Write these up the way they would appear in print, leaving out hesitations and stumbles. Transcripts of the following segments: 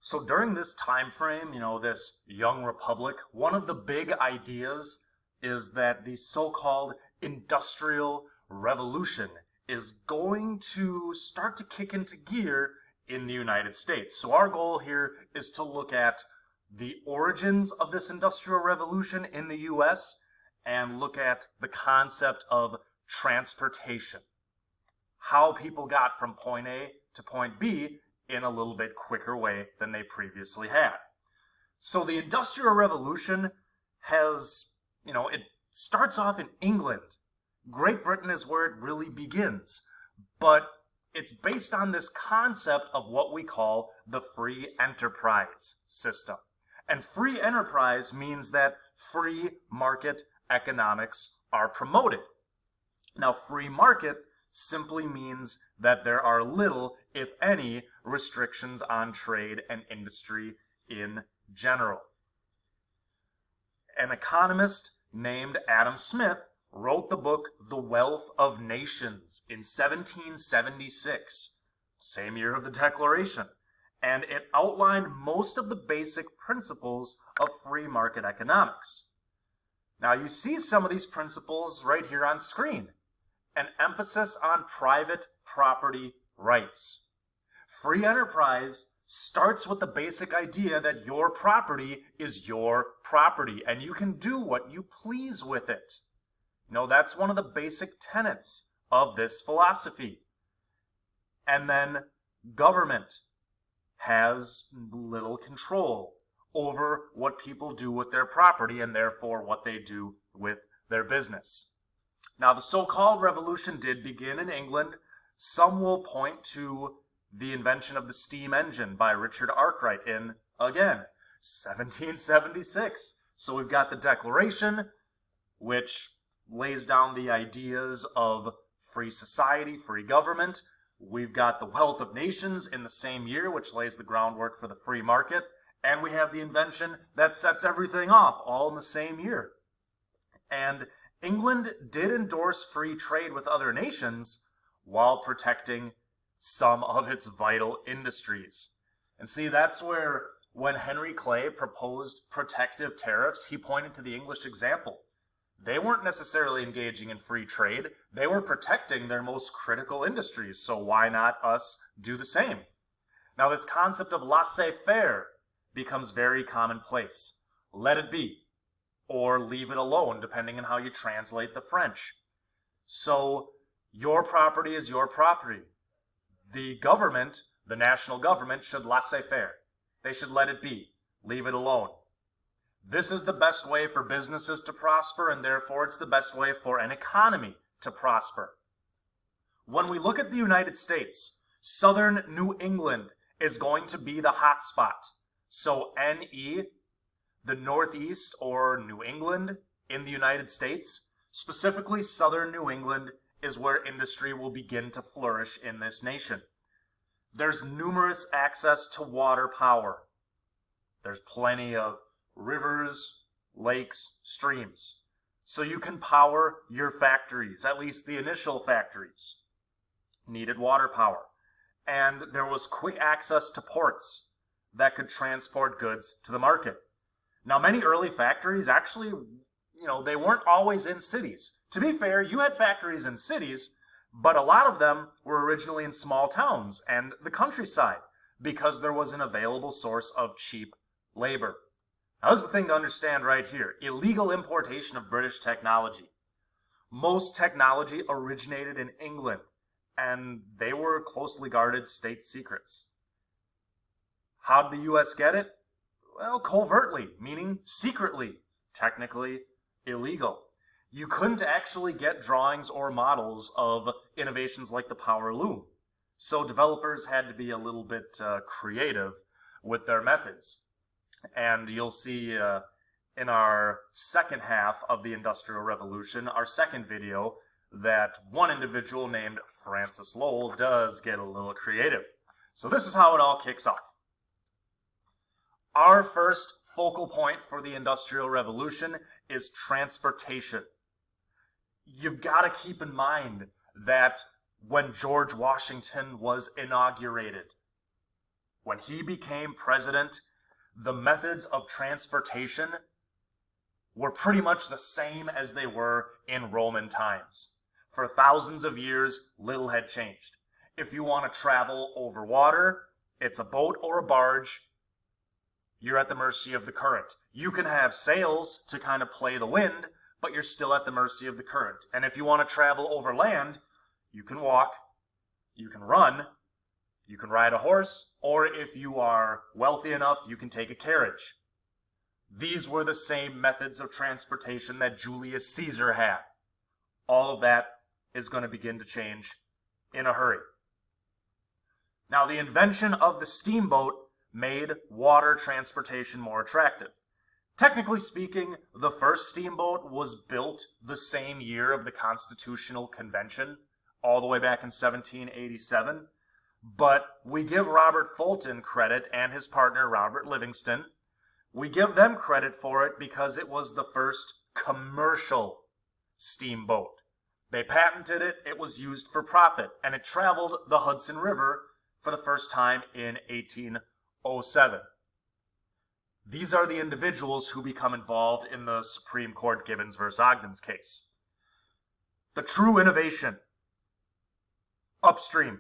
So during this time frame, this young republic, one of the big ideas is that the so-called industrial revolution is going to start to kick into gear in the United States. So our goal here is to look at the origins of this industrial revolution in the US and look at the concept of transportation. How people got from point A to point B in a little bit quicker way than they previously had. So the Industrial Revolution has, it starts off in England. Great Britain is where it really begins. But it's based on this concept of what we call the free enterprise system. And free enterprise means that free market economics are promoted. Now, free market simply means that there are little, if any, restrictions on trade and industry in general. An economist named Adam Smith wrote the book The Wealth of Nations in 1776, same year of the Declaration, and it outlined most of the basic principles of free market economics. Now you see some of these principles right here on screen. An emphasis on private property rights. Free enterprise starts with the basic idea that your property is your property and you can do what you please with it. That's one of the basic tenets of this philosophy. And then government has little control over what people do with their property and therefore what they do with their business. Now, the so-called revolution did begin in England. Some will point to the invention of the steam engine by Richard Arkwright in, again, 1776. So we've got the Declaration, which lays down the ideas of free society, free government. We've got the Wealth of Nations in the same year, which lays the groundwork for the free market. And we have the invention that sets everything off, all in the same year. And England did endorse free trade with other nations while protecting some of its vital industries. And see, that's where when Henry Clay proposed protective tariffs, he pointed to the English example. They weren't necessarily engaging in free trade. They were protecting their most critical industries, so why not us do the same? Now, this concept of laissez-faire becomes very commonplace. Let it be, or leave it alone, depending on how you translate the French. So, your property is your property. The government, the national government, should laissez-faire. They should let it be, leave it alone. This is the best way for businesses to prosper, and therefore it's the best way for an economy to prosper. When we look at the United States, southern New England is going to be the hot spot. So NE, the Northeast or New England in the United States, specifically southern New England, is where industry will begin to flourish in this nation. There's numerous access to water power. There's plenty of rivers, lakes, streams. So you can power your factories, at least the initial factories. Needed water power. And there was quick access to ports that could transport goods to the market. Now, many early factories actually, they weren't always in cities. To be fair, you had factories in cities, but a lot of them were originally in small towns and the countryside because there was an available source of cheap labor. Now, this is the thing to understand right here. Illegal importation of British technology. Most technology originated in England, and they were closely guarded state secrets. How did the U.S. get it? Well, covertly, meaning secretly, technically illegal. You couldn't actually get drawings or models of innovations like the power loom. So developers had to be a little bit creative with their methods. And you'll see in our second half of the Industrial Revolution, our second video, that one individual named Francis Lowell does get a little creative. So this is how it all kicks off. Our first focal point for the Industrial Revolution is transportation. You've got to keep in mind that when George Washington was inaugurated, When he became president, the methods of transportation were pretty much the same as they were in Roman times. For thousands of years, little had changed. If you want to travel over water, it's a boat or a barge. You're at the mercy of the current. You can have sails to kind of play the wind, but you're still at the mercy of the current. And if you want to travel over land, you can walk, you can run, you can ride a horse, or if you are wealthy enough, you can take a carriage. These were the same methods of transportation that Julius Caesar had. All of that is going to begin to change in a hurry. Now, the invention of the steamboat made water transportation more attractive. Technically speaking, the first steamboat was built the same year of the Constitutional Convention, all the way back in 1787. But we give Robert Fulton credit and his partner Robert Livingston. We give them credit for it because it was the first commercial steamboat. They patented it, it was used for profit, and it traveled the Hudson River for the first time in 1807. These are the individuals who become involved in the Supreme Court Gibbons versus Ogden's case. The true innovation, upstream.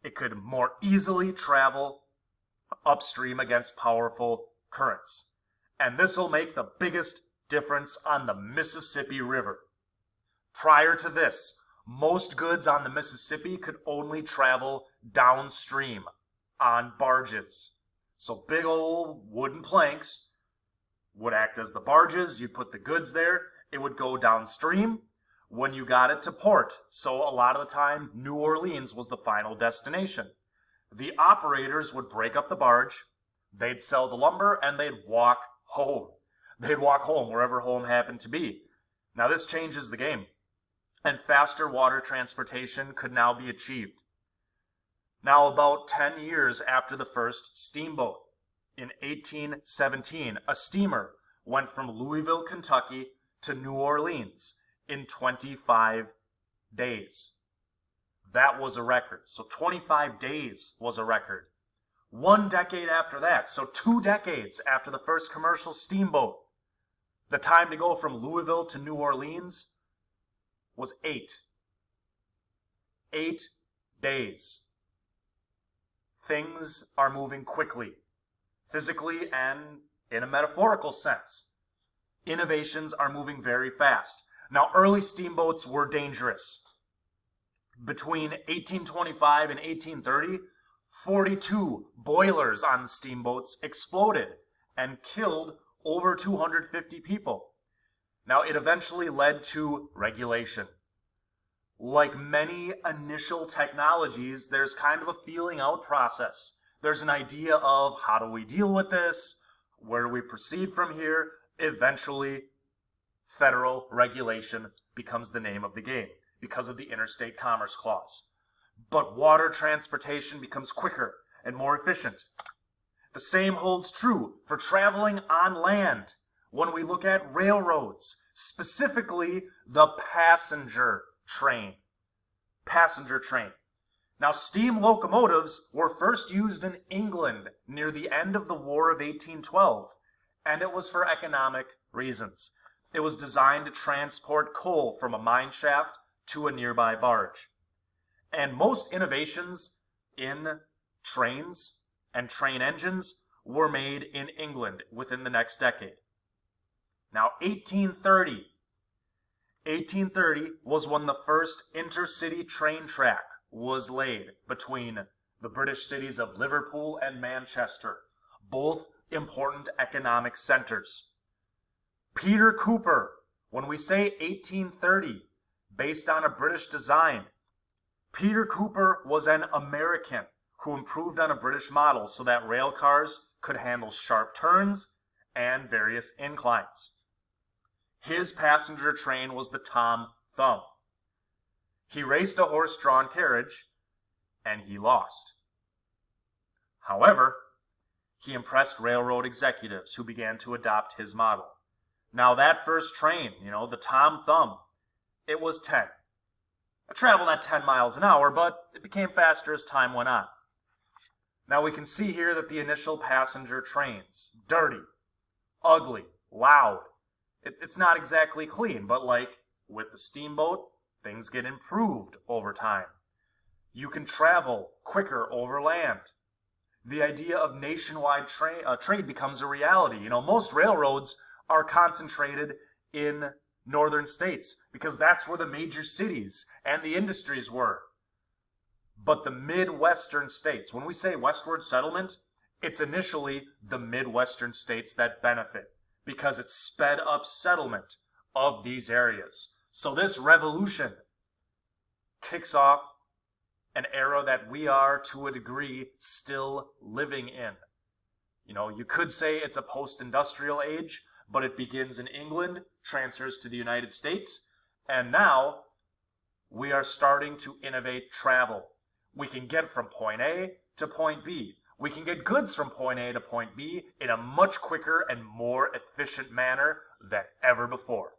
It could more easily travel upstream against powerful currents. And this will make the biggest difference on the Mississippi River. Prior to this, most goods on the Mississippi could only travel downstream on barges. So big old wooden planks would act as the barges. You'd put the goods there. It would go downstream when you got it to port. So a lot of the time, New Orleans was the final destination. The operators would break up the barge, they'd sell the lumber, and they'd walk home. They'd walk home wherever home happened to be. Now this changes the game, and faster water transportation could now be achieved. Now about 10 years after the first steamboat, in 1817, a steamer went from Louisville, Kentucky to New Orleans in 25 days. That was a record. So 25 days was a record. 1 decade after that, so 2 decades after the first commercial steamboat, the time to go from Louisville to New Orleans was 8. 8 days. Things are moving quickly, physically and in a metaphorical sense. Innovations are moving very fast. Now, early steamboats were dangerous. Between 1825 and 1830, 42 boilers on the steamboats exploded and killed over 250 people. Now, it eventually led to regulation. Like many initial technologies, there's kind of a feeling out process. There's an idea of how do we deal with this? Where do we proceed from here? Eventually, federal regulation becomes the name of the game because of the Interstate Commerce Clause. But water transportation becomes quicker and more efficient. The same holds true for traveling on land when we look at railroads, specifically the passenger train. Passenger train. Now, steam locomotives were first used in England near the end of the War of 1812, and it was for economic reasons. It was designed to transport coal from a mine shaft to a nearby barge. And most innovations in trains and train engines were made in England within the next decade. Now, 1830 was when the first intercity train track was laid between the British cities of Liverpool and Manchester, both important economic centers. Peter Cooper, when we say 1830, based on a British design, Peter Cooper was an American who improved on a British model so that rail cars could handle sharp turns and various inclines. His passenger train was the Tom Thumb. He raced a horse-drawn carriage, and he lost. However, he impressed railroad executives who began to adopt his model. Now that first train, the Tom Thumb, it was 10. It traveled at 10 miles an hour, but it became faster as time went on. Now we can see here that the initial passenger trains, dirty, ugly, loud. It's not exactly clean, but like with the steamboat, things get improved over time. You can travel quicker over land. The idea of nationwide trade becomes a reality. You know, most railroads are concentrated in northern states because that's where the major cities and the industries were. But the Midwestern states, when we say westward settlement, it's initially the Midwestern states that benefit because it sped up settlement of these areas. So this revolution kicks off an era that we are, to a degree, still living in. You know, you could say it's a post-industrial age, but it begins in England, transfers to the United States, and now we are starting to innovate travel. We can get from point A to point B. We can get goods from point A to point B in a much quicker and more efficient manner than ever before.